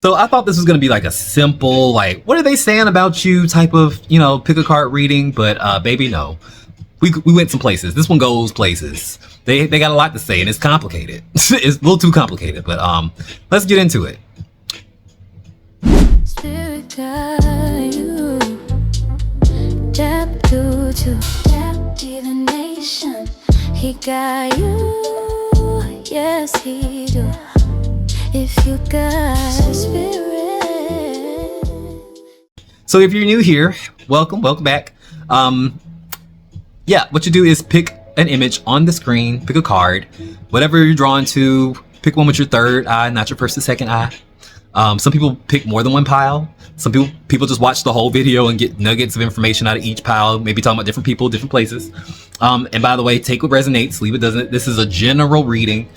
So I thought this was going to be like a simple, like, what are they saying about you type of, pick a card reading. But baby, no. We went some places. This one goes places. They got a lot to say, and it's complicated. It's a little too complicated, but let's get into it. Spirit guide you. Chapter 2. Divination. He got you. Yes, he do. If you got spirit. So if you're new here, welcome back. Yeah, what you do is pick an image on the screen, pick a card, whatever you're drawn to, pick one with your third eye, not your first and second eye. Some people pick more than one pile. Some people just watch the whole video and get nuggets of information out of each pile, maybe talking about different people, different places. And by the way, take what resonates, leave what doesn't. This is a general reading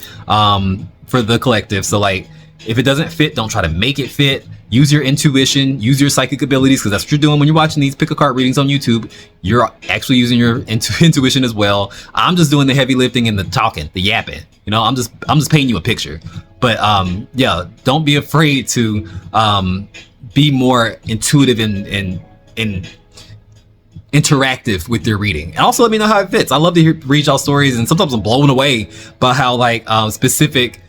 for the collective. So like, if it doesn't fit, don't try to make it fit. Use your intuition, use your psychic abilities, because that's what you're doing when you're watching these pick a card readings on YouTube. You're actually using your intuition as well. I'm just doing the heavy lifting and the talking, the yapping. I'm just painting you a picture. But yeah, don't be afraid to be more intuitive and interactive with your reading. And also let me know how it fits. I love to read y'all stories, and sometimes I'm blown away by how like specific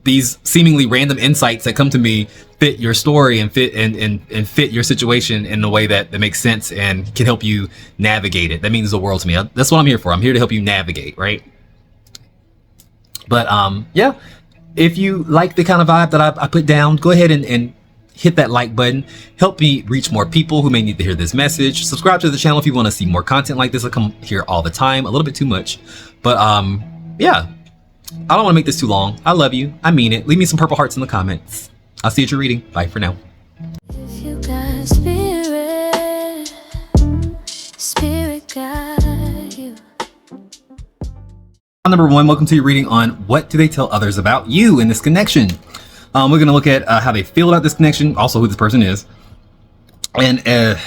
these seemingly random insights that come to me fit your story and fit and fit your situation in a way that makes sense and can help you navigate it. That means the world to me. That's what I'm here for. I'm here to help you navigate, right? But yeah, if you like the kind of vibe that I put down, go ahead and hit that like button. Help me reach more people who may need to hear this message. Subscribe to the channel if you want to see more content like this. I come here all the time, a little bit too much, but yeah, I don't want to make this too long. I love you. I mean it. Leave me some purple hearts in the comments. I'll see you at your reading. Bye for now. If you got spirit, spirit guide you. Number 1, welcome to your reading on what do they tell others about you in this connection. We're going to look at how they feel about this connection, also who this person is, and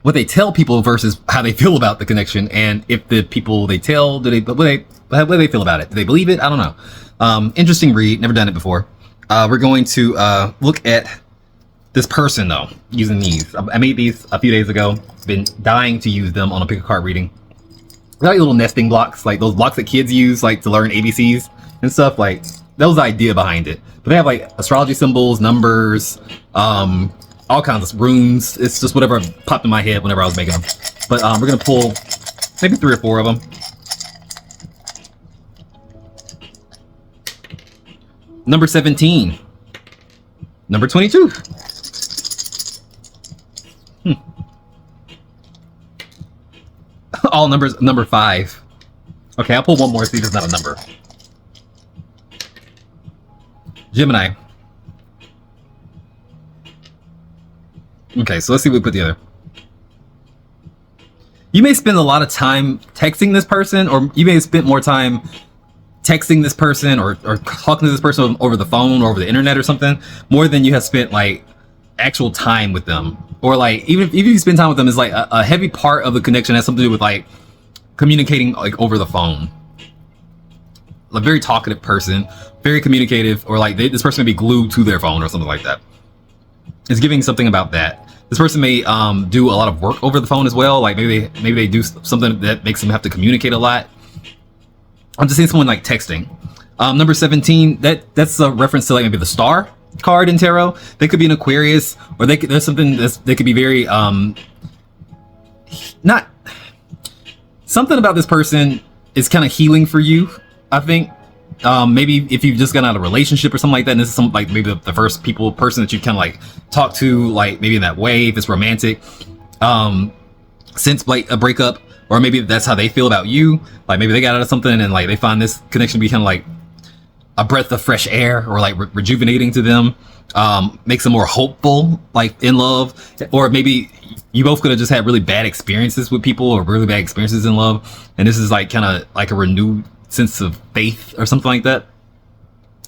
what they tell people versus how they feel about the connection, and if the people they tell, what do they feel about it? Do they believe it? I don't know. Interesting read. Never done it before. We're going to look at this person though, using these. I made these a few days ago. Been dying to use them on a pick a card reading. They're like little nesting blocks, like those blocks that kids use like to learn ABCs and stuff. Like that was the idea behind it. But they have like astrology symbols, numbers, all kinds of runes. It's just whatever popped in my head whenever I was making them. But we're gonna pull maybe 3 or 4 of them. Number 17. Number 22. All numbers. Number 5. Okay, I'll pull one more, see if it's not a number. Gemini. Okay, so let's see what we put together. You may spend a lot of time texting this person, or you may have spent more time texting this person or talking to this person over the phone or over the internet or something, more than you have spent like actual time with them. Or like even if you spend time with them, is like a heavy part of the connection has something to do with like communicating like over the phone. A very talkative person, very communicative, or like this person may be glued to their phone or something like that. It's giving something about that. This person may do a lot of work over the phone as well. Like maybe they do something that makes them have to communicate a lot. I'm just seeing someone like texting. Number 17, that's a reference to like maybe the star card in tarot. They could be an Aquarius, or there's something they could be very not something about this person is kind of healing for you, I think. Maybe if you've just gotten out of a relationship or something like that, and this is some like maybe the first person that you kind of like talk to, like maybe in that way, if it's romantic, since like a breakup, or maybe that's how they feel about you. Like maybe they got out of something and like they find this connection to be kind of like a breath of fresh air, or like rejuvenating to them, makes them more hopeful, like in love. Or maybe you both could have just had really bad experiences with people, or really bad experiences in love, and this is like kind of like a renewed sense of faith or something like that.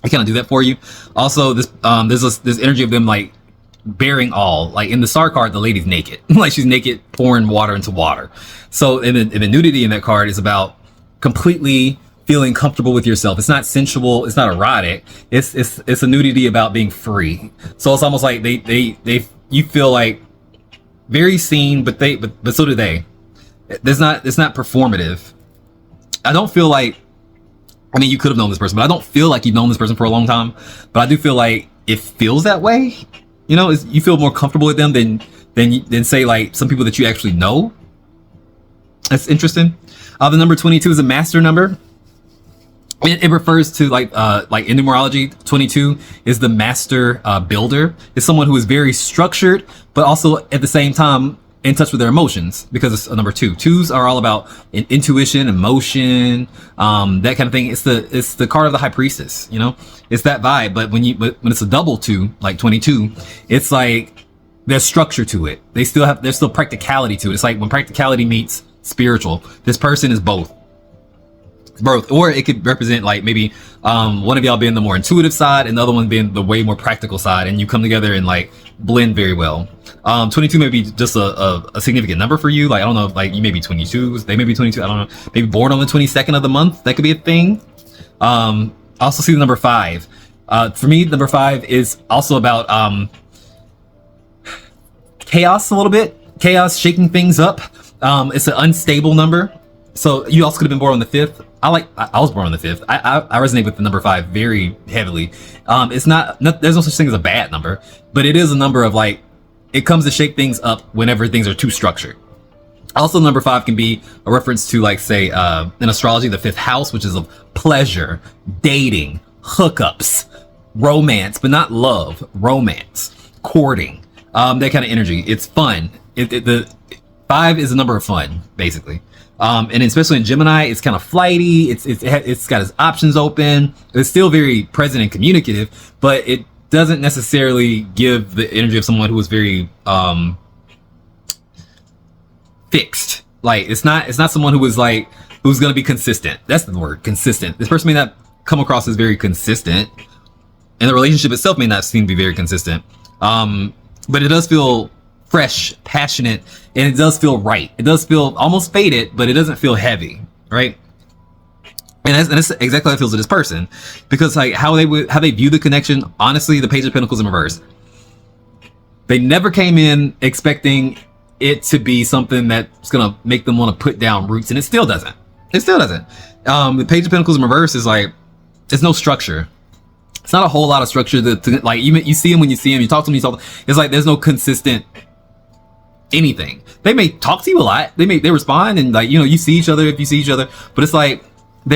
I kind of do that for you. Also, this there's energy of them like bearing all. Like in the star card, the lady's naked. Like she's naked, pouring water into water. So and the nudity in that card is about completely feeling comfortable with yourself. It's not sensual. It's not erotic. It's a nudity about being free. So it's almost like you feel like very seen, but so do they. It's not performative. I don't feel like, I mean, you could have known this person, but I don't feel like you've known this person for a long time. But I do feel like it feels that way. You know, you feel more comfortable with them than say like some people that you actually know. That's interesting. The number 22 is a master number. It refers to like in numerology, 22 is the master builder. It's someone who is very structured, but also at the same time in touch with their emotions, because it's a number 2. 2s are all about intuition, emotion, that kind of thing. It's the card of the high priestess, you know, it's that vibe. But when it's a double 2, like 22, it's like there's structure to it. There's still practicality to it. It's like when practicality meets spiritual. This person is both. Or it could represent like maybe one of y'all being the more intuitive side and the other one being the way more practical side, and you come together and like blend very well. 22 may be just a significant number for you. Like, I don't know, like you may be 22, they may be 22, I don't know, maybe born on the 22nd of the month. That could be a thing. I also see the number 5. For me, number 5 is also about chaos a little bit. Chaos, shaking things up. It's an unstable number. So you also could have been born on the 5th. I was born on the 5th. I resonate with the number 5 very heavily. It's not, there's no such thing as a bad number, but it is a number of like, it comes to shake things up whenever things are too structured. Also, number 5 can be a reference to like, say, in astrology, the 5th house, which is of pleasure, dating, hookups, romance, but not love, romance, courting, that kind of energy. It's fun. The 5 is a number of fun, basically. And especially in Gemini, it's kind of flighty. It's got its options open. It's still very present and communicative, but it doesn't necessarily give the energy of someone who is very fixed. Like it's not someone who's going to be consistent. That's the word, consistent. This person may not come across as very consistent, and the relationship itself may not seem to be very consistent. But it does feel fresh, passionate, and it does feel right. It does feel almost faded, but it doesn't feel heavy, right? And that's exactly how it feels to this person, because like how they view the connection. Honestly, the Page of Pentacles in reverse. They never came in expecting it to be something that's gonna make them want to put down roots, and it still doesn't. It still doesn't. The Page of Pentacles in reverse is like, there's no structure. It's not a whole lot of structure to like, you see them when you see them, you talk to them, it's like there's no consistent anything. They may talk to you a lot, they respond, and like, you know, you see each other if you see each other, but it's like it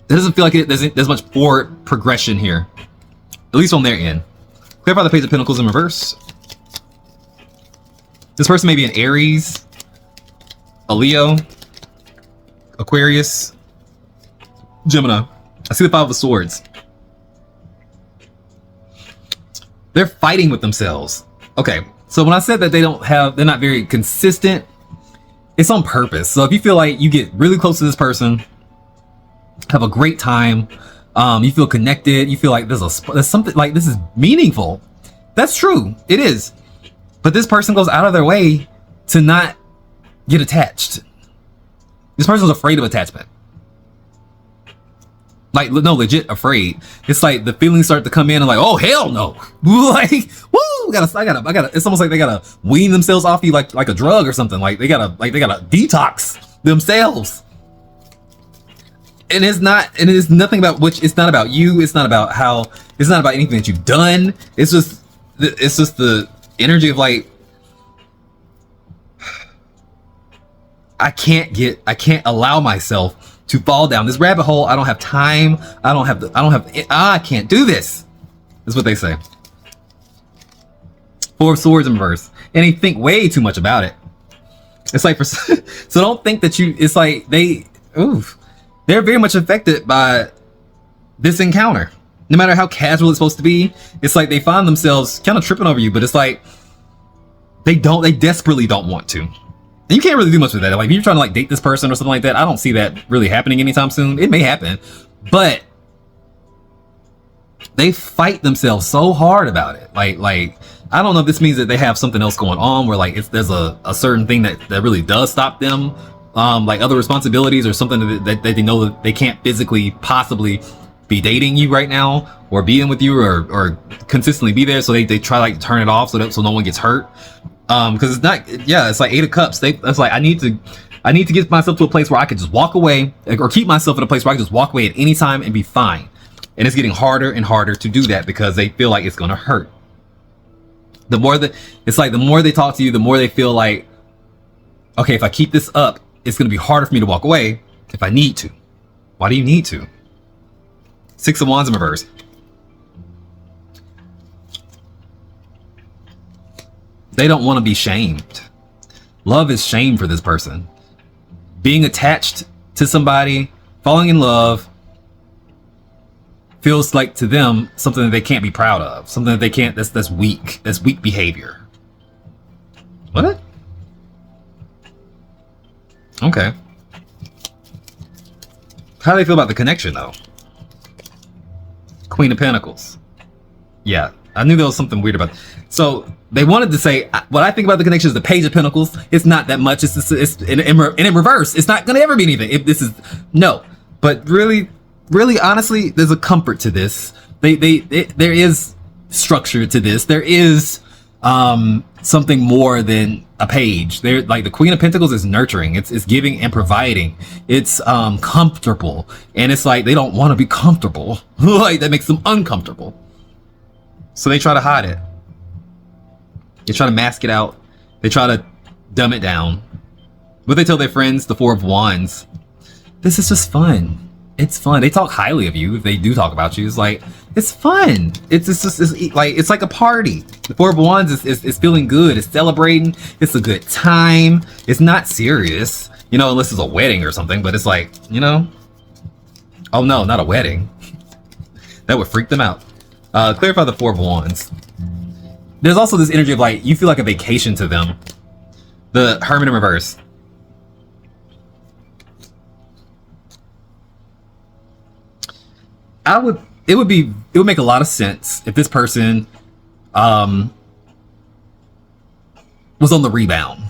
doesn't feel like there's much forward progression here, at least on their end. Clarify the Page of Pentacles in reverse. This person may be an Aries, a Leo, Aquarius, Gemini. I see the 5 of Swords. They're fighting with themselves. Okay, so when I said that they're not very consistent, it's on purpose. So if you feel like you get really close to this person, have a great time, you feel connected, you feel like there's something like this is meaningful. That's true, it is. But this person goes out of their way to not get attached. This person's afraid of attachment. Like, no, legit afraid. It's like the feelings start to come in and like, oh hell no. Like, woo, I gotta, it's almost like they gotta wean themselves off you like a drug or something. Like they gotta detox themselves. And it's nothing about it's not about you, it's not about anything that you've done. It's just the energy of like, I can't allow myself to fall down this rabbit hole. I don't have time. I can't do this. That's what they say. 4 of Swords in reverse. And they think way too much about it. It's like, so don't think that it's like they're very much affected by this encounter. No matter how casual it's supposed to be, it's like they find themselves kind of tripping over you, but it's like, they desperately don't want to. And you can't really do much with that. Like if you're trying to like date this person or something like that, I don't see that really happening anytime soon. It may happen, but they fight themselves so hard about it. Like I don't know if this means that they have something else going on where like there's a certain thing that really does stop them like other responsibilities or something that they know that they can't physically possibly be dating you right now or being with you or consistently be there, so they try like to turn it off so no one gets hurt. Because it's not, yeah, it's like 8 of Cups. That's like I need to get myself to a place where I could just walk away, or keep myself in a place where I can just walk away at any time and be fine. And it's getting harder and harder to do that because they feel like it's gonna hurt. The more they talk to you, the more they feel like, okay, if I keep this up, it's gonna be harder for me to walk away if I need to. Why do you need to? 6 of Wands in reverse. They don't want to be shamed. Love is shame for this person. Being attached to somebody, falling in love, feels like to them something that they can't be proud of. Something that they can't, that's weak. That's weak behavior. What? Okay. How do they feel about the connection though? Queen of Pentacles. Yeah, I knew there was something weird about it. So they wanted to say, what I think about the connection is the Page of Pentacles. It's not that much. It's in reverse. It's not going to ever be anything. If this is, no. But really, honestly, there's a comfort to this. There is structure to this. There is something more than a page. There, like the Queen of Pentacles is nurturing. It's giving and providing. It's comfortable, and it's like they don't want to be comfortable. Like that makes them uncomfortable. So they try to hide it. They try to mask it out. They try to dumb it down. But they tell their friends, the 4 of Wands, this is just fun. It's fun. They talk highly of you if they do talk about you. It's like, it's fun. It's like a party. The 4 of Wands is feeling good. It's celebrating. It's a good time. It's not serious, you know, unless it's a wedding or something. But it's like, you know, oh no, not a wedding. That would freak them out. Clarify the 4 of Wands. There's also this energy of like, you feel like a vacation to them. The Hermit in reverse. It would make a lot of sense if this person was on the rebound.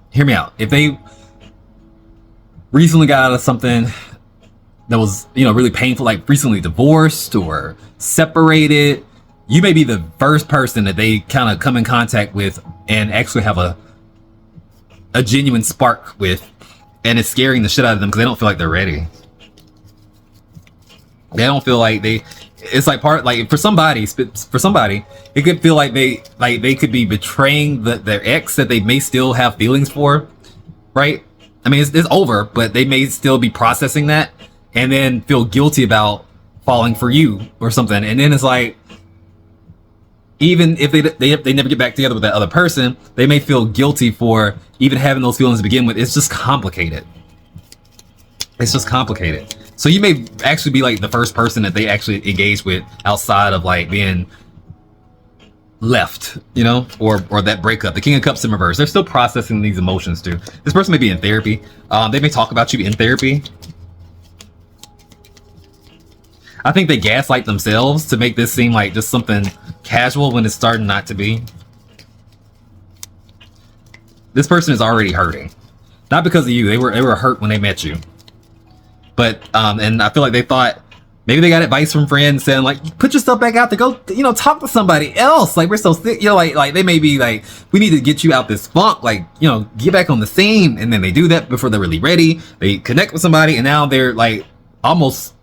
Hear me out. If they recently got out of something that was, you know, really painful, like recently divorced or separated, you may be the first person that they kind of come in contact with and actually have a genuine spark with, and it's scaring the shit out of them because they don't feel like they're ready. They don't feel like it's like for somebody, it could feel like they could be betraying their ex that they may still have feelings for, right? I mean, it's over, but they may still be processing that and then feel guilty about falling for you or something. And then it's like, even if they never get back together with that other person, they may feel guilty for even having those feelings to begin with. It's just complicated. It's just complicated. So you may actually be like the first person that they actually engage with outside of like being left, you know, or that breakup. The King of Cups in reverse. They're still processing these emotions too. This person may be in therapy. They may talk about you in therapy. I think they gaslight themselves to make this seem like just something casual when it's starting not to be. This person is already hurting. Not because of you. They were hurt when they met you. But and I feel like they thought maybe they got advice from friends saying like, put yourself back out to go, you know, talk to somebody else. Like, we're so sick, you know, like they may be like, we need to get you out this funk, like, you know, get back on the scene. And then they do that before they're really ready. They connect with somebody and now they're like almost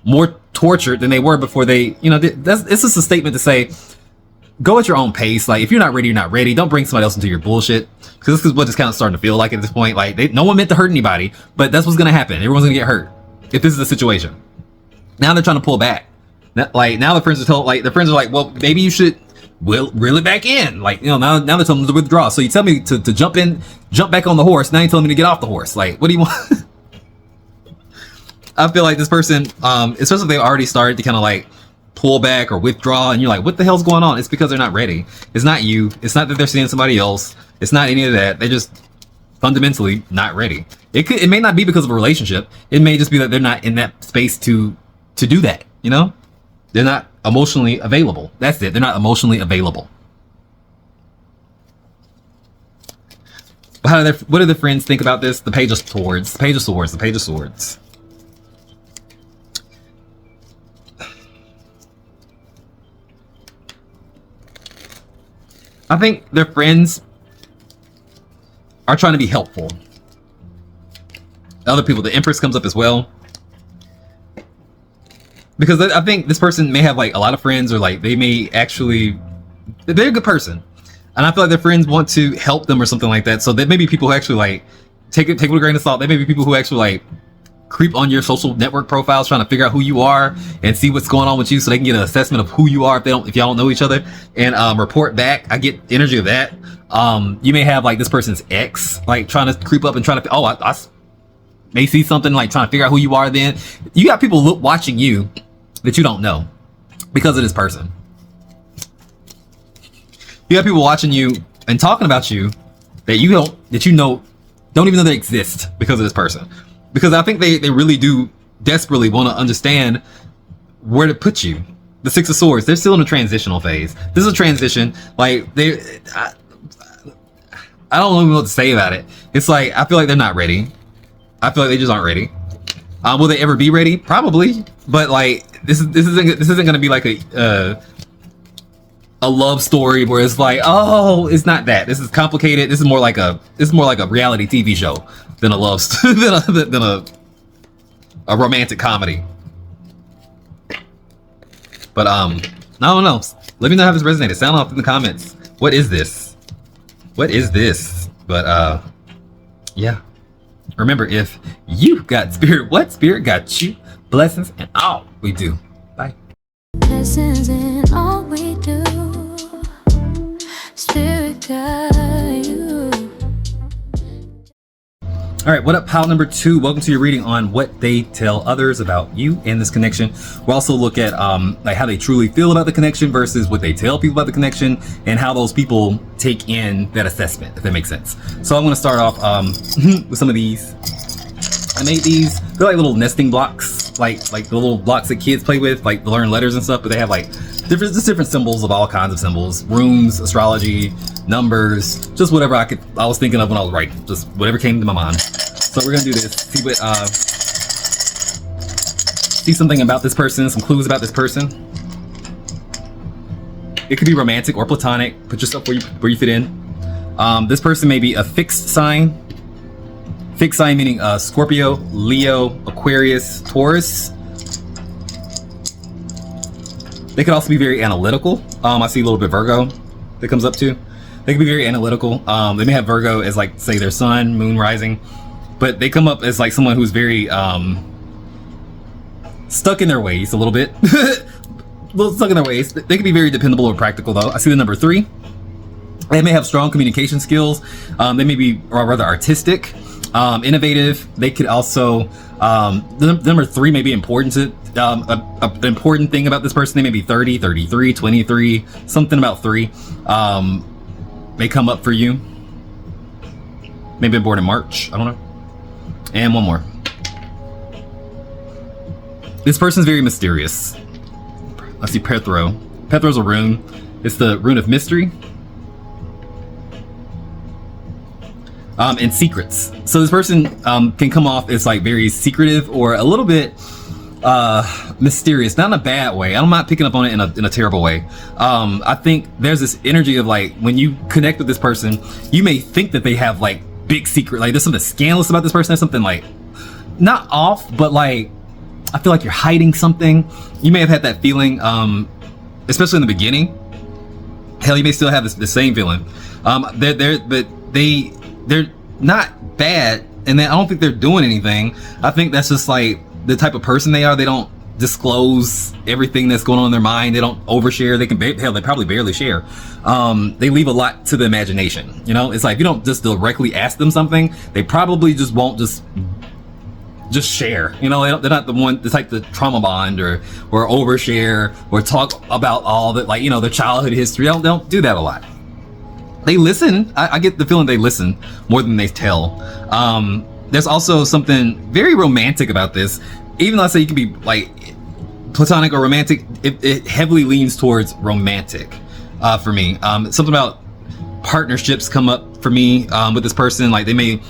more tortured than they were before they, you know, it's just a statement to say, go at your own pace. Like, if you're not ready, you're not ready. Don't bring somebody else into your bullshit. Because this is what it's kind of starting to feel like at this point. Like, no one meant to hurt anybody, but that's what's going to happen. Everyone's going to get hurt if this is the situation. Now they're trying to pull back. Now the friends are told, like, the friends are like, well, maybe you should reel it back in. Like, you know, now they're telling them to withdraw. So you tell me to jump back on the horse. Now you're telling me to get off the horse. Like, what do you want? I feel like this person, especially if they already started to kind of like pull back or withdraw, and you're like, what the hell's going on? It's because they're not ready. It's not you. It's not that they're seeing somebody else. It's not any of that. They're just fundamentally not ready. It may not be because of a relationship. It may just be that they're not in that space to do that, you know? They're not emotionally available. That's it. They're not emotionally available. What do the friends think about this? The Page of Swords. The Page of Swords. The Page of Swords. I think their friends are trying to be helpful. Other people, the Empress comes up as well. Because I think this person may have like a lot of friends, or like they may actually, they're a good person. And I feel like their friends want to help them or something like that. So there may be people who actually like, take it with a grain of salt. There may be people who actually like creep on your social network profiles trying to figure out who you are and see what's going on with you so they can get an assessment of who you are if y'all don't know each other, and report back. I get energy of that. You may have like this person's ex like trying to creep up and trying to, I may see something like trying to figure out who you are. Then you got people watching you that you don't know because of this person. You got people watching you and talking about you that you don't even know they exist because of this person. Because I think they really do desperately want to understand where to put you. The Six of Swords, they're still in a transitional phase. This is a transition. Like I don't even know what to say about it. It's like I feel like they're not ready. I feel like they just aren't ready. Will they ever be ready? Probably. But like this isn't gonna be like a love story where it's like, oh, it's not that. This is complicated. This is more like a reality TV show than a love than a romantic comedy. But I don't know. Let me know how this resonated. Sound off in the comments. What is this? What is this? But yeah. Remember, if you got spirit, what spirit got you? Blessings and all we do. Bye. Blessings in all we do. Spirit guide you. All right, what up, pile number 2? Welcome to your reading on what they tell others about you and this connection. We'll also look at like how they truly feel about the connection versus what they tell people about the connection, and how those people take in that assessment, if that makes sense. So I'm going to start off with some of these. I made these. They're like little nesting blocks, like the little blocks that kids play with, like to learn letters and stuff. But they have like different symbols of all kinds of symbols, runes, astrology, numbers, just whatever I was thinking of when I was writing, just whatever came to my mind. So we're gonna do this. See something about this person, some clues about this person. It could be romantic or platonic. Put yourself where you fit in. This person may be a fixed sign. Fixed sign meaning Scorpio, Leo, Aquarius, Taurus. They could also be very analytical. I see a little bit Virgo that comes up too. They can be very analytical. They may have Virgo as like, say, their sun, moon, rising, but they come up as like someone who's very stuck in their ways a little bit. A little stuck in their ways. They can be very dependable or practical though. I see the number 3. They may have strong communication skills. They may be, or rather, artistic, innovative. They could also, the number 3 may be important to, an important thing about this person. They may be 30, 33, 23, something about 3. May come up for you. Maybe born in March, I don't know. And one more. This person's very mysterious. I see Pethro. Pethro's a rune. It's the rune of mystery. And secrets. So this person can come off as like very secretive or a little bit mysterious, not in a bad way. I'm not picking up on it in a terrible way. I think there's this energy of like, when you connect with this person, you may think that they have like big secret, like there's something scandalous about this person. There's something like not off, but like I feel like you're hiding something. You may have had that feeling, especially in the beginning. Hell, you may still have the same feeling. They're not bad, and I don't think they're doing anything. I think that's just like the type of person they are. They don't disclose everything that's going on in their mind. They don't overshare. They probably barely share. They leave a lot to the imagination. You know, it's like if you don't just directly ask them something, they probably just won't just share. You know, they're not the type to trauma bond or overshare or talk about all that, like, you know, their childhood history. They don't do that a lot. They listen. I get the feeling they listen more than they tell. There's also something very romantic about this. Even though I say you can be like platonic or romantic, it heavily leans towards romantic for me. Something about partnerships come up for me with this person. Like they may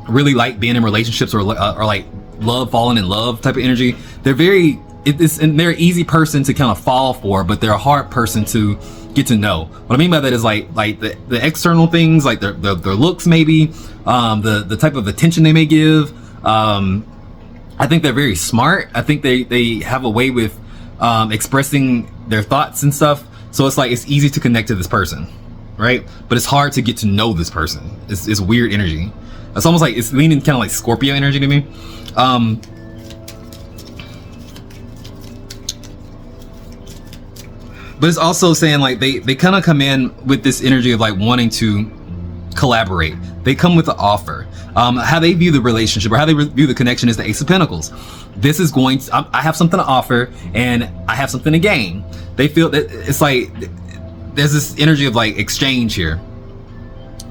really like being in relationships or like love, falling in love type of energy. They're very, and they're an easy person to kind of fall for, but they're a hard person to get to know. What I mean by that is like the external things, like their looks maybe, the type of attention they may give. I think they're very smart. I think they have a way with expressing their thoughts and stuff. So it's like, it's easy to connect to this person, right? But it's hard to get to know this person. It's weird energy. It's almost like, it's leaning kind of like Scorpio energy to me. But it's also saying like they kind of come in with this energy of like wanting to collaborate. They come with an offer. How they view the relationship or how they view the connection is the Ace of Pentacles. This is going to, I have something to offer and I have something to gain. They feel that it's like there's this energy of like exchange here.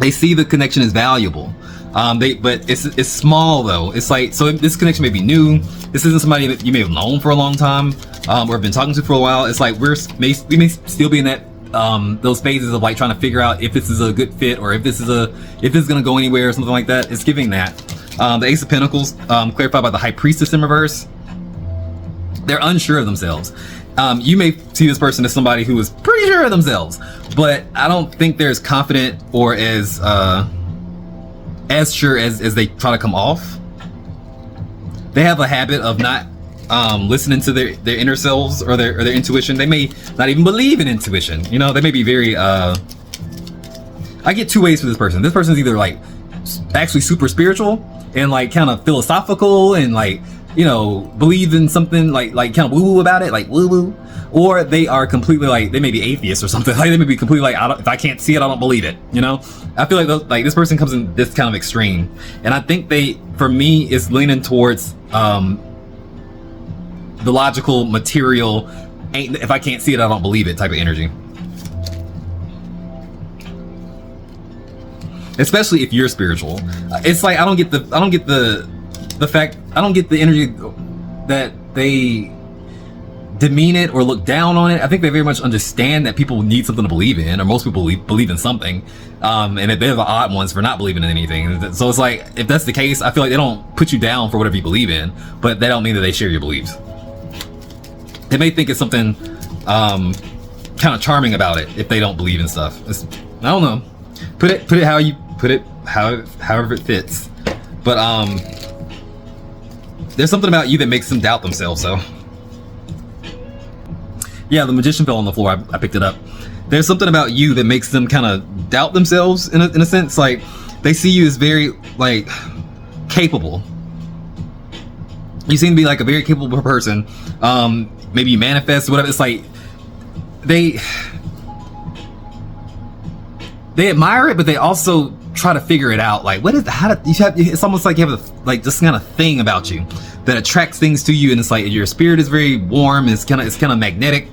They see the connection as valuable. But it's small though. It's like, so this connection may be new. This isn't somebody that you may have known for a long time or have been talking to for a while. It's like we may still be in that those phases of like trying to figure out if this is a good fit or if this is gonna go anywhere or something like that. It's giving that. The Ace of Pentacles, clarified by the High Priestess in reverse. They're unsure of themselves. You may see this person as somebody who is pretty sure of themselves, but I don't think they're as confident or as sure as they try to come off. They have a habit of not listening to their inner selves or their intuition. They may not even believe in intuition. You know, they may be very I get two ways for this person. This person's either like actually super spiritual and like kind of philosophical and like, you know, believe in something like kind of woo-woo about it, like woo-woo, or they are completely like, they may be atheists or something. Like they may be completely like, if I can't see it, I don't believe it. You know, I feel like this person comes in this kind of extreme, and I think for me, is leaning towards the logical, material. If I can't see it, I don't believe it type of energy. Especially if you're spiritual, it's like I don't get the energy that they demean it or look down on it. I think they very much understand that people need something to believe in, or most people believe in something, and that they're the odd ones for not believing in anything. So it's like, if that's the case, I feel like they don't put you down for whatever you believe in, but they don't mean that they share your beliefs. They may think it's something kind of charming about it if they don't believe in stuff. I don't know. Put it how you put it, however it fits. But there's something about you that makes them doubt themselves. So yeah, the Magician fell on the floor. I picked it up. There's something about you that makes them kind of doubt themselves in a sense. Like they see you as very like capable. You seem to be like a very capable person. Maybe you manifest, whatever. It's like they admire it, but they also try to figure it out. Like, it's almost like you have this kind of thing about you that attracts things to you, and it's like your spirit is very warm. It's kind of magnetic.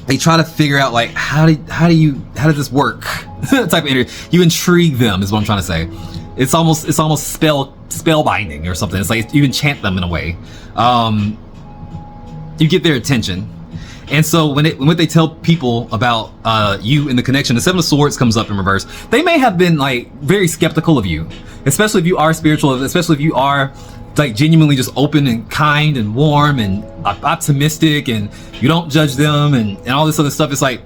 They try to figure out like how does this work? Type of energy. You intrigue them is what I'm trying to say. It's almost spellbinding or something. It's like you enchant them in a way. You get their attention. And so when they tell people about you and the connection, the Seven of Swords comes up in reverse. They may have been like very skeptical of you, especially if you are spiritual, especially if you are like genuinely just open and kind and warm and optimistic, and you don't judge them and all this other stuff. It's like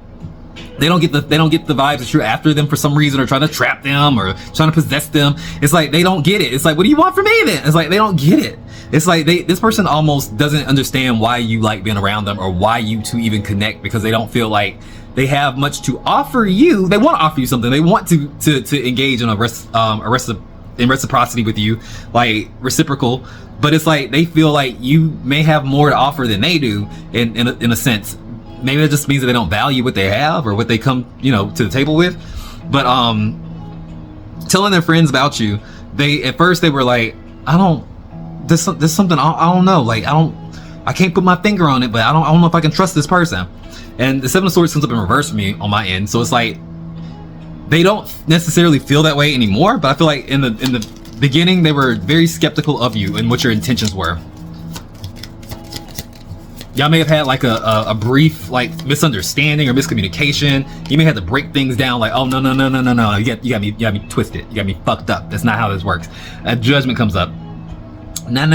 they don't get the vibes that you're after them for some reason, or trying to trap them or trying to possess them. It's like they don't get it. It's like, what do you want from me then? It's like they don't get it. It's like this person almost doesn't understand why you like being around them, or why you two even connect, because they don't feel like they have much to offer you. They want to offer you something. They want to engage in in reciprocity with you, like reciprocal. But it's like they feel like you may have more to offer than they do in a sense. Maybe that just means that they don't value what they have or what they come, to the table with. But telling their friends about you, at first they were like, there's something I don't know. Like I can't put my finger on it, but I don't know if I can trust this person. And the Seven of Swords comes up in reverse for me on my end. So it's like they don't necessarily feel that way anymore. But I feel like in the beginning they were very skeptical of you and what your intentions were. Y'all may have had like a brief like misunderstanding or miscommunication. You may have to break things down like, oh no, you got me twisted, you got me fucked up. That's not how this works. A judgment comes up. Nah. And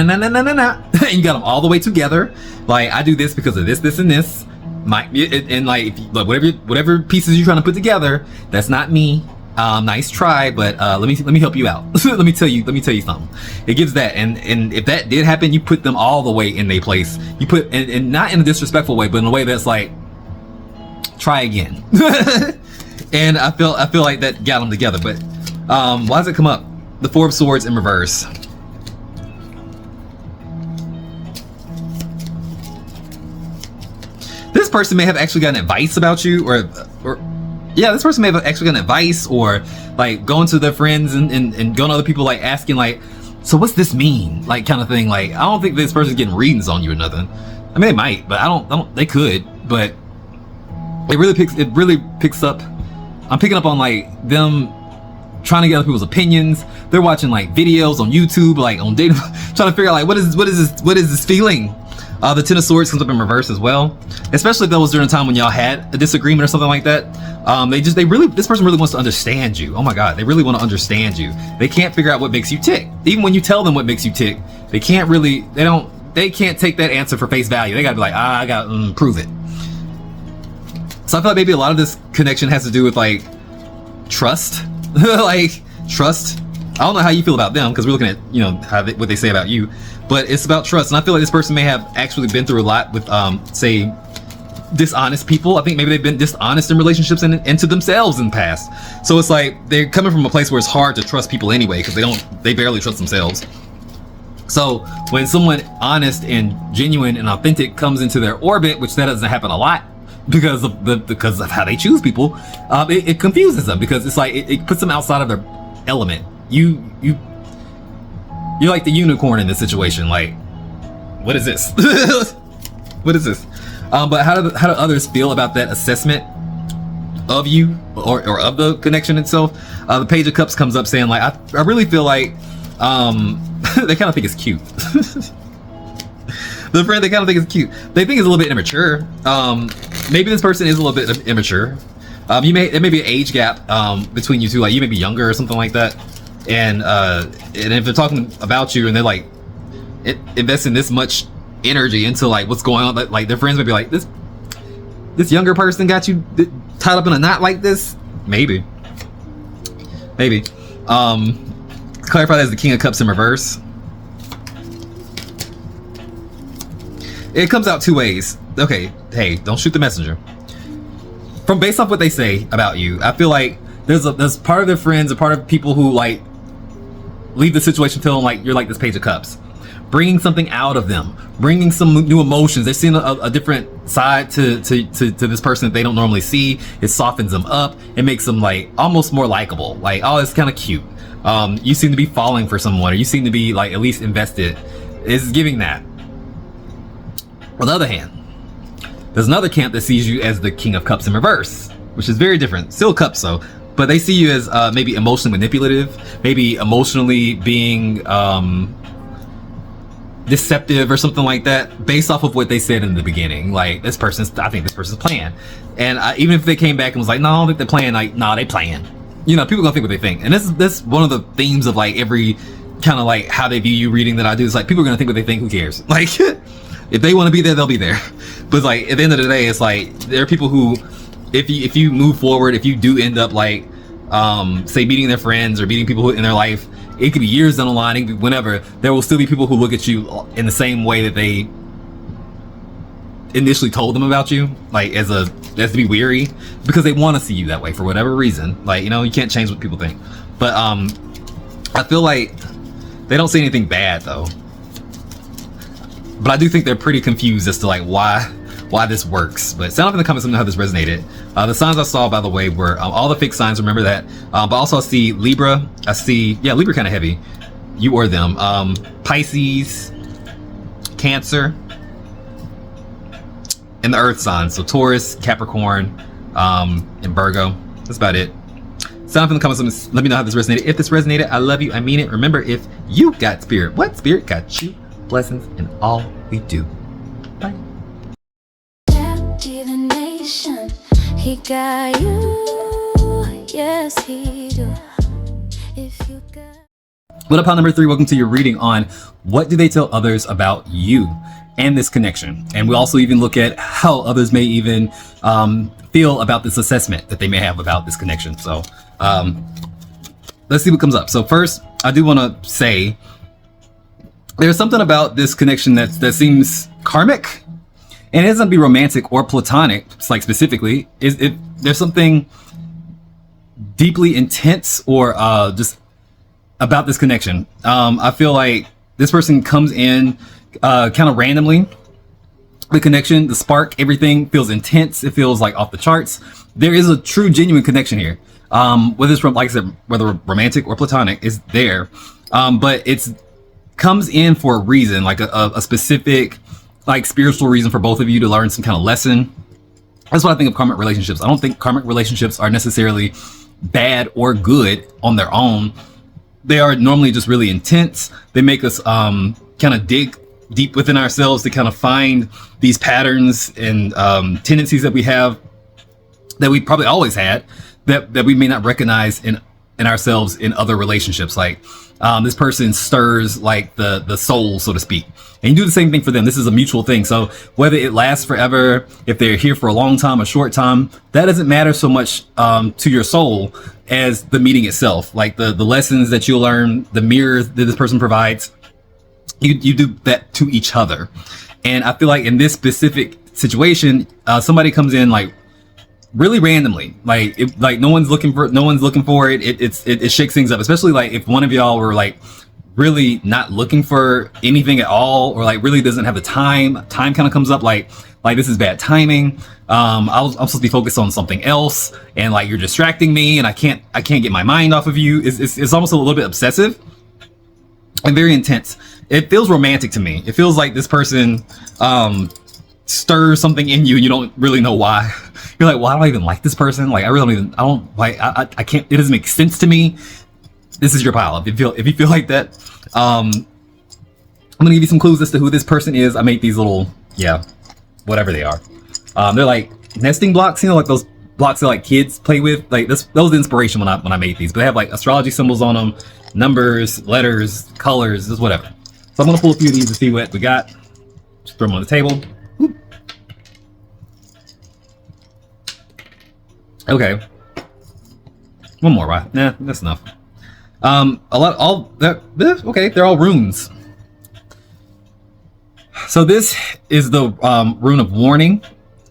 you got them all the way together. Like, I do this because of this, and this. And like, whatever pieces you're trying to put together, that's not me. Nice try, but let me help you out. let me tell you something. It gives that, and if that did happen, you put them all the way in their place. You put, and not in a disrespectful way, but in a way that's like, try again. And I feel like that got them together. But why does it come up? The Four of Swords in reverse. This person may have actually gotten advice about you, or yeah, this person may have actually gotten advice, or like going to their friends and going to other people, like asking like, so what's this mean? Like, kind of thing. Like, I don't think this person's getting readings on you or nothing. I mean, they might, but I don't, they could, but it really picks up. I'm picking up on like them trying to get other people's opinions. They're watching like videos on YouTube, like on data, trying to figure out like, what is this feeling? The Ten of Swords comes up in reverse as well, especially if that was during a time when y'all had a disagreement or something like that. This person really wants to understand you. Oh my God, they really want to understand you. They can't figure out what makes you tick. Even when you tell them what makes you tick, they can't take that answer for face value. They gotta be like, I gotta prove it. So I feel like maybe a lot of this connection has to do with like trust, like trust. I don't know how you feel about them, because we're looking at, you know, what they say about you, but it's about trust. And I feel like this person may have actually been through a lot with, say, dishonest people. I think maybe they've been dishonest in relationships and to themselves in the past. So it's like they're coming from a place where it's hard to trust people anyway, because they barely trust themselves. So when someone honest and genuine and authentic comes into their orbit, which that doesn't happen a lot because of how they choose people, it confuses them, because it's like it puts them outside of their element. You're like the unicorn in this situation. Like, what is this? What is this? But how do others feel about that assessment of you or of the connection itself? The Page of Cups comes up saying like, I really feel like they kind of think it's cute. The friend, they kind of think it's cute. They think it's a little bit immature. Maybe this person is a little bit immature. There may be an age gap between you two. Like, you may be younger or something like that. And if they're talking about you and they're like investing this much energy into like what's going on, like their friends may be like, this younger person got you tied up in a knot like this. Maybe. Clarify that as the King of Cups in reverse. It comes out two ways. Okay, hey, don't shoot the messenger. From based off what they say about you, I feel like there's part of their friends, a part of people who like leave the situation feeling like you're like this Page of Cups, bringing something out of them, bringing some new emotions. They're seeing a different side to this person that they don't normally see. It softens them up. It makes them like almost more likable. Like, oh, it's kind of cute. You seem to be falling for someone, or you seem to be like at least invested. It's giving that. On the other hand, there's another camp that sees you as the King of Cups in reverse, which is very different. Still cups though. But they see you as maybe emotionally manipulative, maybe emotionally being deceptive or something like that, based off of what they said in the beginning. Like, I think this person's playing. And even if they came back and was like, no, I don't think they're playing, like, nah, they playing. You know, people gonna think what they think. And this is one of the themes of like every kind of like how they view you reading that I do. Is like, people are gonna think what they think, who cares? Like, if they want to be there, they'll be there. But like, at the end of the day, it's like, there are people who, if you move forward, if you do end up like, say meeting their friends or meeting people in their life, it could be years down the line, it could be whenever, there will still be people who look at you in the same way that they initially told them about you, like as to be weary, because they want to see you that way for whatever reason. Like, you know, you can't change what people think. But I feel like they don't say anything bad though. But I do think they're pretty confused as to like why this works. But sound off in the comments, let me know how this resonated. The signs I saw, by the way, were all the fixed signs, remember that. But also I see Libra. I see, yeah, Libra kind of heavy. You or them. Pisces, Cancer, and the Earth signs. So Taurus, Capricorn, and Virgo. That's about it. Sound off in the comments, let me know how this resonated. If this resonated, I love you, I mean it. Remember, if you got spirit, what spirit got you? Blessings in all we do. Bye. Divination, he got you, yes he do. If you got What up, pal number 3? Welcome to your reading on what do they tell others about you and this connection. And we also even look at how others may even feel about this assessment that they may have about this connection. So let's see what comes up. So first, I do want to say there's something about this connection that seems karmic, and it doesn't have to be romantic or platonic. It's like specifically, there's something deeply intense or just about this connection. I feel like this person comes in kind of randomly. The connection, the spark, everything feels intense. It feels like off the charts. There is a true, genuine connection here. Whether it's from, like I said, whether romantic or platonic, is there. But it's comes in for a reason, like a specific, like spiritual reason for both of you to learn some kind of lesson. That's what I think of karmic relationships. I don't think karmic relationships are necessarily bad or good on their own. They are normally just really intense. They make us kind of dig deep within ourselves to kind of find these patterns and tendencies that we have, that we probably always had, that we may not recognize in ourselves in other relationships. Like this person stirs like the soul, so to speak. And you do the same thing for them. This is a mutual thing. So whether it lasts forever, if they're here for a long time, a short time, that doesn't matter so much to your soul as the meeting itself. Like the lessons that you'll learn, the mirror that this person provides, you do that to each other. And I feel like in this specific situation, somebody comes in like really randomly, like no one's looking for it. It shakes things up, especially like if one of y'all were like really not looking for anything at all, or like really doesn't have the time kind of comes up like this is bad timing. I'm supposed to be focused on something else, and like you're distracting me, and I can't get my mind off of you. It's almost a little bit obsessive and very intense. It feels romantic to me. It feels like this person stirs something in you and you don't really know why. You're like, well, I don't even like this person. Like I can't, it doesn't make sense to me. This is your pile. If you feel like that, I'm gonna give you some clues as to who this person is. I made these little, whatever they are. They're like nesting blocks, like those blocks that like kids play with. Like that was the inspiration when I made these. But they have like astrology symbols on them, numbers, letters, colors, just whatever. So I'm gonna pull a few of these to see what we got. Just throw them on the table. Whoop. Okay. One more, right? Nah, that's enough. Okay, they're all runes. So this is the rune of warning.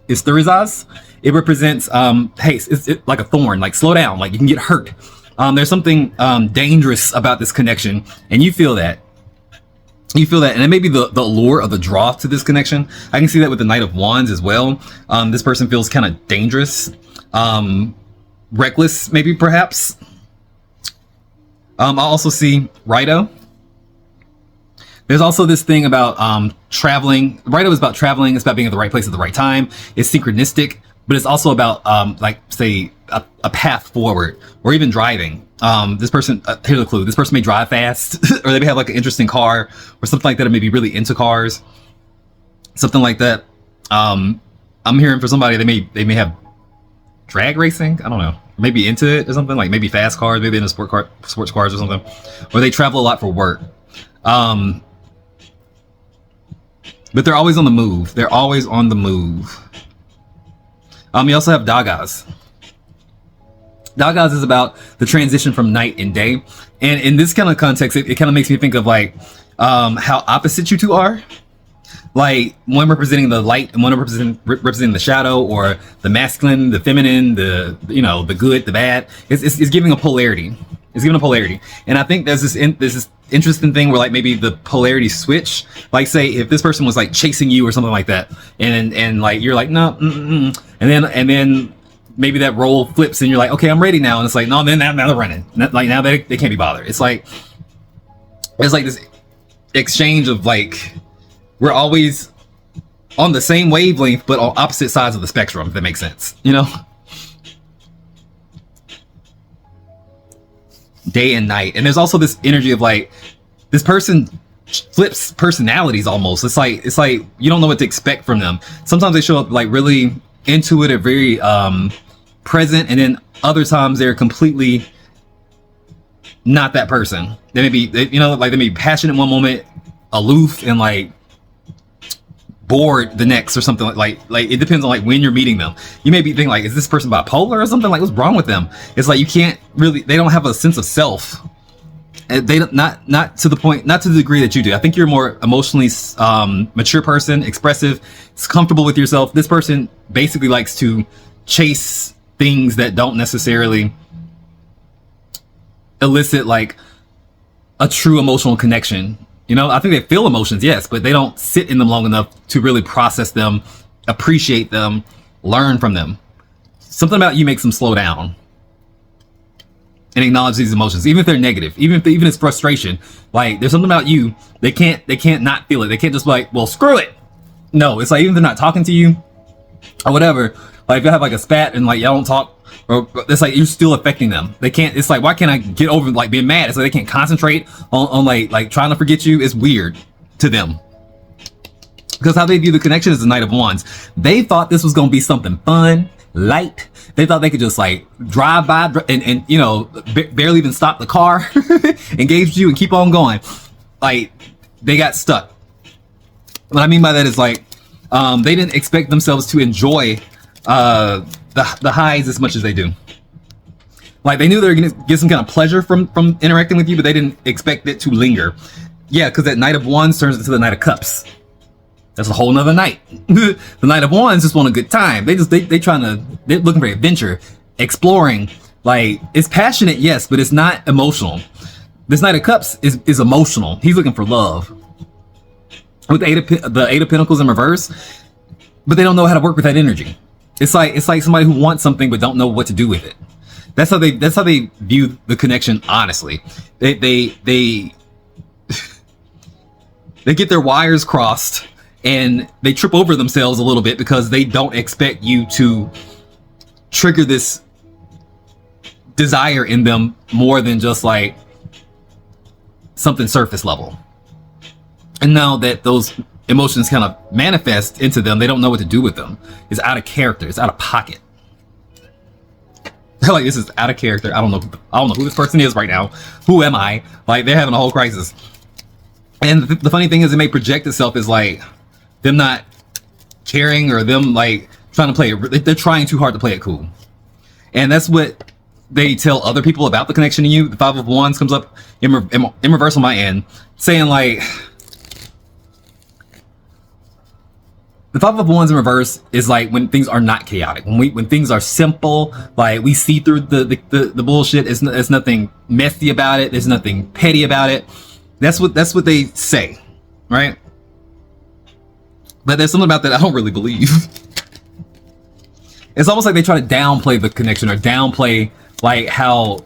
It's Thurizaz. It represents hey, it's like a thorn, like slow down, like you can get hurt. There's something dangerous about this connection, and you feel that. And it may be the allure of the draw to this connection. I can see that with the Knight of Wands as well. This person feels kind of dangerous, reckless, maybe perhaps. I also see Rido. There's also this thing about traveling. Rido is about traveling. It's about being at the right place at the right time. It's synchronistic, but it's also about like say a path forward, or even driving. This person, here's a clue. This person may drive fast, or they may have like an interesting car, or something like that, or maybe really into cars, something like that. I'm hearing for somebody they may have drag racing. I don't know. Maybe into it or something, like maybe fast cars, maybe into sports cars or something, or they travel a lot for work. But they're always on the move. They're always on the move. You also have Dagas. Dagas is about the transition from night and day. And in this kind of context, it kind of makes me think of like how opposite you two are. Like one representing the light and one representing the shadow, or the masculine, the feminine, the good, the bad. It's giving a polarity. It's giving a polarity. And I think there's this interesting thing where like maybe the polarity switch. Like say if this person was like chasing you or something like that, and like you're like no, and then maybe that role flips and you're like, okay, I'm ready now, and it's like no, then now they're running. Like now they can't be bothered. It's like this exchange of like, we're always on the same wavelength, but on opposite sides of the spectrum, if that makes sense, Day and night. And there's also this energy of like, this person flips personalities almost. It's like you don't know what to expect from them. Sometimes they show up like really intuitive, very present, and then other times they're completely not that person. They may be, like they may be passionate one moment, aloof, and like bored the next, or something like it depends on like when you're meeting them. You may be thinking like, is this person bipolar or something? Like, what's wrong with them? It's like you can't really, they don't have a sense of self. They not to the point, not to the degree that you do. I think you're a more emotionally mature person, expressive, comfortable with yourself. This person basically likes to chase things that don't necessarily elicit like a true emotional connection. I think they feel emotions, yes, but they don't sit in them long enough to really process them, appreciate them, learn from them. Something about you makes them slow down and acknowledge these emotions, even if they're negative, even if it's frustration. Like, there's something about you, they can't not feel it. They can't just be like, well, screw it. No, it's like, even if they're not talking to you or whatever, like if you have like a spat and like y'all don't talk, or it's like you're still affecting them. They can't, it's like, why can't I get over like being mad? It's like they can't concentrate on like trying to forget you. It's weird to them. Because how they view the connection is the Knight of Wands. They thought this was going to be something fun, light. They thought they could just like drive by and barely even stop the car, engage you, and keep on going. Like, they got stuck. What I mean by that is like, they didn't expect themselves to enjoy the highs as much as they do. Like, they knew they were gonna get some kind of pleasure from interacting with you, but they didn't expect it to linger. Yeah, because that Knight of Wands turns into the Knight of Cups. That's a whole nother night. The Knight of Wands just want a good time. They're looking for adventure, exploring. Like, it's passionate, yes, but it's not emotional. This Knight of Cups is emotional. He's looking for love. With the Eight of Pentacles in reverse, but they don't know how to work with that energy. It's like somebody who wants something but don't know what to do with it. That's how they view the connection. Honestly, they get their wires crossed and they trip over themselves a little bit because they don't expect you to trigger this desire in them more than just like something surface level. And now that those emotions kind of manifest into them, they don't know what to do with them. It's out of character. It's out of pocket. They're like, this is out of character. I don't know who this person is right now. Who am I? Like, they're having a whole crisis. And the funny thing is, it may project itself as like them not caring, or them like trying to play it. They're trying too hard to play it cool. And that's what they tell other people about the connection to you. The Five of Wands comes up in reverse on my end, saying like, the Five of Wands in reverse is like when things are not chaotic, when things are simple, like we see through the bullshit. It's nothing messy about it. There's nothing petty about it. That's what they say, right? But there's something about that I don't really believe. It's almost like they try to downplay the connection, or downplay like how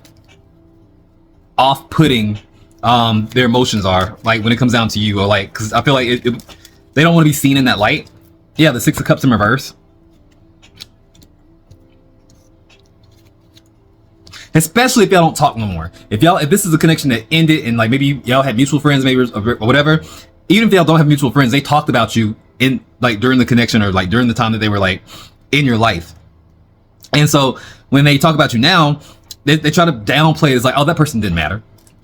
off-putting their emotions are, like when it comes down to you, or like, because I feel like they don't want to be seen in that light. Yeah, the Six of Cups in reverse. Especially if y'all don't talk no more. If this is a connection that ended, and like maybe y'all had mutual friends, maybe, or whatever. Even if y'all don't have mutual friends, they talked about you in like during the connection, or like during the time that they were like in your life. And so when they talk about you now, they try to downplay it as like, oh, that person didn't matter.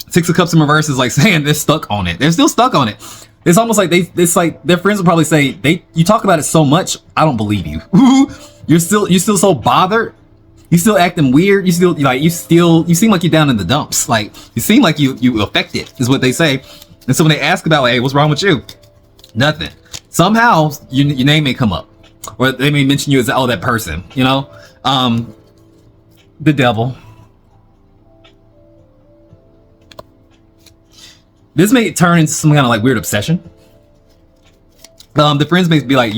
Six of Cups in reverse is like saying they're stuck on it. They're still stuck on it. It's almost like it's like their friends will probably say, you talk about it so much, I don't believe you. You're still so bothered. You still acting weird. You seem like you're down in the dumps. Like, you seem like you affected, is what they say. And so when they ask about like, hey, what's wrong with you? Nothing. Somehow your name may come up, or they may mention you as, oh, that person, the devil. This may turn into some kind of like weird obsession. The friends may be like,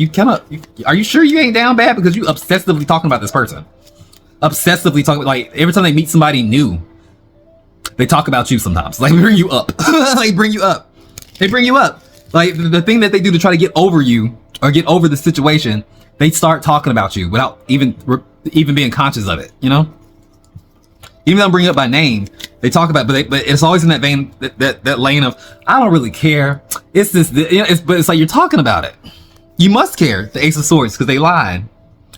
are you sure you ain't down bad? Because you obsessively talking about this person. Obsessively talking, like every time they meet somebody new, they talk about you sometimes. Like, bring you up. They bring you up. Like the thing that they do to try to get over you, or get over the situation, they start talking about you without even being conscious of it, Even though I'm bringing it up by name, they talk about, but it's always in that vein, that lane of, I don't really care. It's this, you know, but it's like you're talking about it. You must care. The Ace of Swords, because they lied.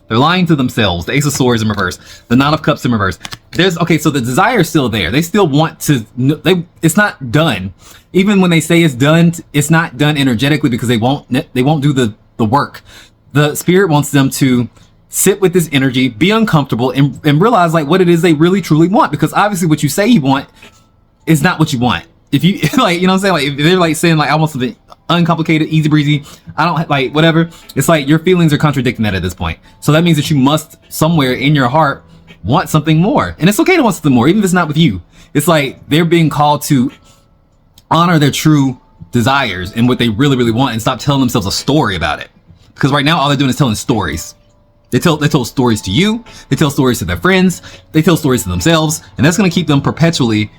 They're lying to themselves. The Ace of Swords in reverse. The Nine of Cups in reverse. Okay, so the desire is still there. They still want to. It's not done. Even when they say it's done, it's not done energetically because they won't do the work. The spirit wants them to sit with this energy, be uncomfortable, and realize like what it is they really truly want. Because obviously, what you say you want is not what you want. If you like, you know what I'm saying? Like if they're like saying like I want something uncomplicated, easy breezy, I don't like whatever, it's like your feelings are contradicting that at this point. So that means that you must somewhere in your heart want something more, and it's okay to want something more even if it's not with you. It's like they're being called to honor their true desires and what they really want, and stop telling themselves a story about it, because right now all they're doing is telling stories. They tell stories to you, they tell stories to their friends, they tell stories to themselves, and that's going to keep them perpetually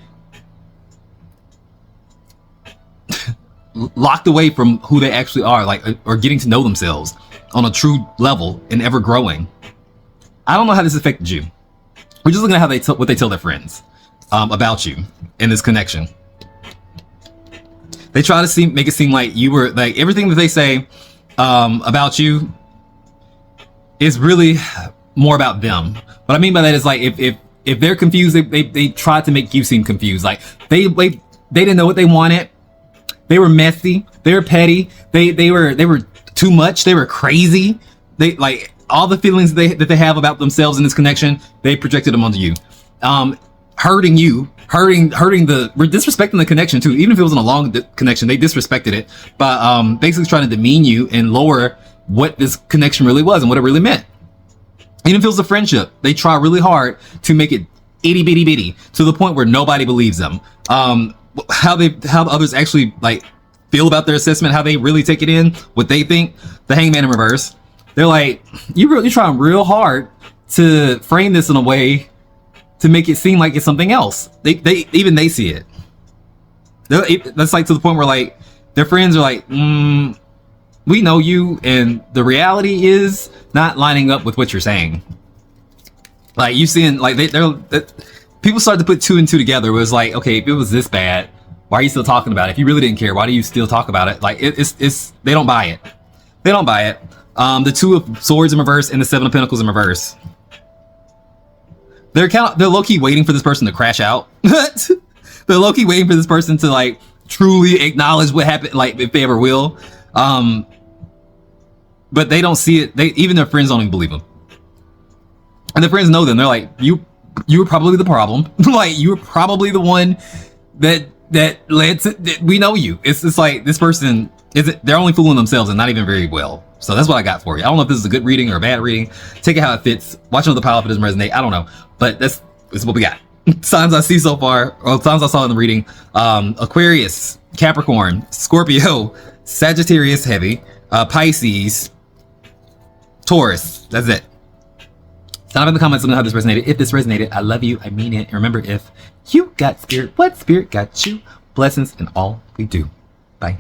locked away from who they actually are, like, or getting to know themselves on a true level and ever growing. I don't know how this affected you. We're just looking at how what they tell their friends about you in this connection. They try to make it seem like you were like everything that they say about you is really more about them. What I mean by that is like if they're confused, they try to make you seem confused. Like they didn't know what they wanted. They were messy. They were petty. They were too much. They were crazy. They like all the feelings that they have about themselves in this connection. They projected them onto you, hurting you, disrespecting the connection too. Even if it wasn't a long connection, they disrespected it by basically trying to demean you and lower what this connection really was and what it really meant. Even if it was a friendship, they try really hard to make it itty bitty bitty to the point where nobody believes them. How others actually like feel about their assessment, how they really take it in, what they think. The Hangman in reverse, they're like, you're trying real hard to frame this in a way to make it seem like it's something else. They see it. That's like to the point where like their friends are like, we know you, and the reality is not lining up with what you're saying. Like you seeing like they're people started to put two and two together. It was like, okay, if it was this bad, why are you still talking about it? If you really didn't care, why do you still talk about it? Like it's they don't buy it. They don't buy it. The Two of Swords in reverse and the Seven of Pentacles in reverse. They're low-key waiting for this person to crash out. They're low-key waiting for this person to like truly acknowledge what happened, like if they ever will. But they don't see it. Even their friends don't even believe them. And their friends know them. They're like, you were probably the problem. Like you were probably the one that led to. We know you. It's like this person they're only fooling themselves and not even very well. So that's what I got for you. I don't know if this is a good reading or a bad reading. Take it how it fits. Watch another pile if it doesn't resonate. I don't know, but this is what we got. Signs I see so far, or signs I saw in the reading: Aquarius, Capricorn, Scorpio, Sagittarius heavy, Pisces, Taurus. That's it. Sign up in the comments. Let me know how this resonated. If this resonated, I love you. I mean it. And remember, if you got spirit, what spirit got you? Blessings in all we do. Bye.